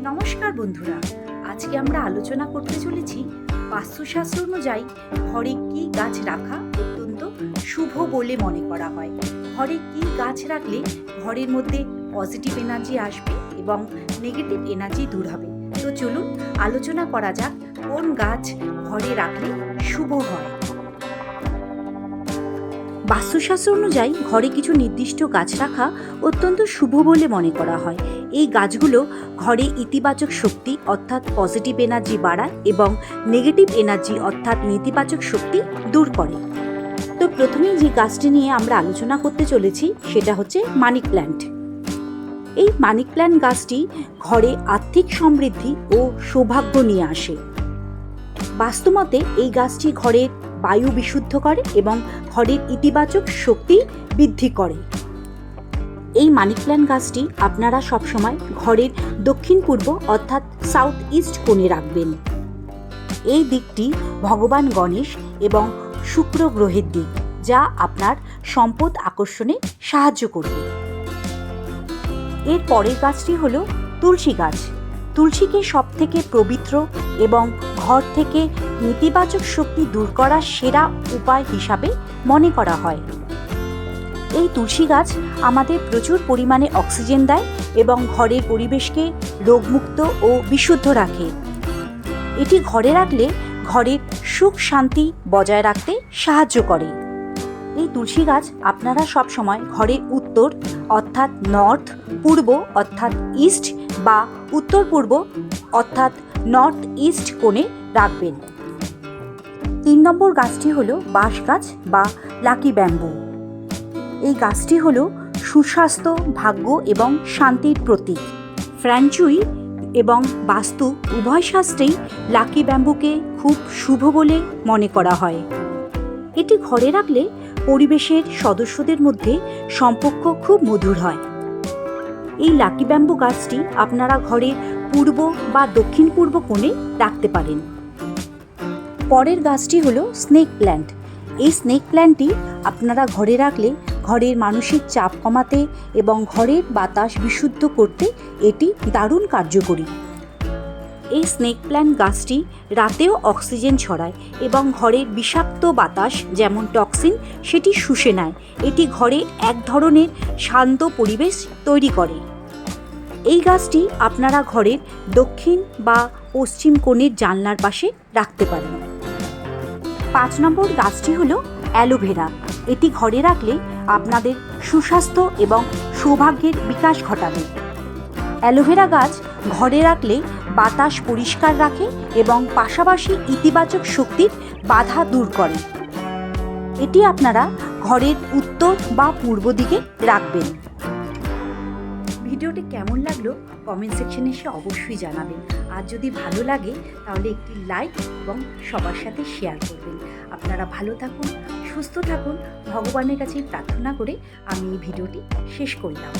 নমস্কার বন্ধুরা, আজকে আমরা আলোচনা করতে চলেছি বাস্তুশাস্ত্র অনুযায়ী ঘরে কি গাছ রাখা অত্যন্ত শুভ বলে মনে করা হয়। ঘরে কি গাছ রাখলে ঘরের মধ্যে পজিটিভ এনার্জি আসবে এবং নেগেটিভ এনার্জি দূর হবে। তো চলুন আলোচনা করা যাক কোন গাছ ঘরে রাখলে শুভ হয়। বাস্তুশাস্ত্র অনুযায়ী ঘরে কিছু নির্দিষ্ট গাছ রাখা অত্যন্ত শুভ বলে মনে করা হয়। এই গাছগুলো ঘরে ইতিবাচক শক্তি অর্থাৎ পজিটিভ এনার্জি বাড়ায় এবং নেগেটিভ এনার্জি অর্থাৎ নেতিবাচক শক্তি দূর করে। তো প্রথমেই যে গাছটি নিয়ে আমরা আলোচনা করতে চলেছি সেটা হচ্ছে মানি প্ল্যান্ট। এই মানি প্ল্যান্ট গাছটি ঘরে আর্থিক সমৃদ্ধি ও সৌভাগ্য নিয়ে আসে। বাস্তুমতে এই গাছটি ঘরের বায়ু বিশুদ্ধ করে এবং ঘরের ইতিবাচক শক্তি বৃদ্ধি করে। এই মানি প্ল্যান্ট গাছটি আপনারা সবসময় ঘরের দক্ষিণ পূর্ব অর্থাৎ সাউথ ইস্ট কোণে রাখবেন। এই দিকটি ভগবান গণেশ এবং শুক্র গ্রহের দিক, যা আপনার সম্পদ আকর্ষণে সাহায্য করবে। এর পরের গাছটি হলো তুলসী গাছ। তুলসীকে সব থেকে পবিত্র এবং ঘর থেকে নেতিবাচক শক্তি দূর করার সেরা উপায় হিসাবে মনে করা হয়। এই তুলসী গাছ আমাদের প্রচুর পরিমাণে অক্সিজেন দেয় এবং ঘরের পরিবেশকে রোগমুক্ত ও বিশুদ্ধ রাখে। এটি ঘরে রাখলে ঘরের সুখ শান্তি বজায় রাখতে সাহায্য করে। এই তুলসী গাছ আপনারা সবসময় ঘরের উত্তর অর্থাৎ নর্থ, পূর্ব অর্থাৎ ইস্ট বা উত্তর পূর্ব অর্থাৎ নর্থ ইস্ট কোণে রাখবেন। 3 নম্বর গাছটি হলো বাঁশ গাছ বা লাকি ব্যাম্বু। এই গাছটি হলো সুস্বাস্থ্য, ভাগ্য এবং শান্তির প্রতীক। ফ্র্যাঞ্চুই এবং বাস্তু উভয় শাস্ত্রেই লাকি ব্যাম্বুকে খুব শুভ বলে মনে করা হয়। এটি ঘরে রাখলে পরিবেশের সদস্যদের মধ্যে সম্পর্ক খুব মধুর হয়। এই লাকি ব্যাম্বু গাছটি আপনারা ঘরের পূর্ব বা দক্ষিণ পূর্ব কোণে রাখতে পারেন। পরের গাছটি হলো স্নেক প্ল্যান্ট। এই স্নেক প্ল্যান্টটি আপনারা ঘরে রাখলে ঘরের মানসিক চাপ কমাতে এবং ঘরের বাতাস বিশুদ্ধ করতে এটি দারুণ কার্যকরী। এই স্নেক প্ল্যান্ট গাছটি রাতেও অক্সিজেন ছড়ায় এবং ঘরের বিষাক্ত বাতাস যেমন টক্সিন সেটি শুষে নেয়। এটি ঘরে এক ধরনের শান্ত পরিবেশ তৈরি করে। এই গাছটি আপনারা ঘরের দক্ষিণ বা পশ্চিম কোণের জানলার পাশে রাখতে পারেন। 5 নম্বর গাছটি হলো অ্যালোভেরা। এটি ঘরে রাখলে আপনাদের সুস্বাস্থ্য এবং সৌভাগ্যের বিকাশ ঘটাবে। অ্যালোভেরা গাছ ঘরে রাখলে বাতাস পরিষ্কার রাখে এবং পাশাপাশি ইতিবাচক শক্তির বাধা দূর করে। এটি আপনারা ঘরের উত্তর বা পূর্ব দিকে রাখবেন। ভিডিওটি কেমন লাগলো কমেন্ট সেকশনে এসে অবশ্যই জানাবেন। আর যদি ভালো লাগে তাহলে একটি লাইক এবং সবার সাথে শেয়ার করবেন। আপনারা ভালো থাকুন, সুস্থ থাকুন, ভগবানের কাছে প্রার্থনা করে আমি এই ভিডিওটি শেষ করলাম।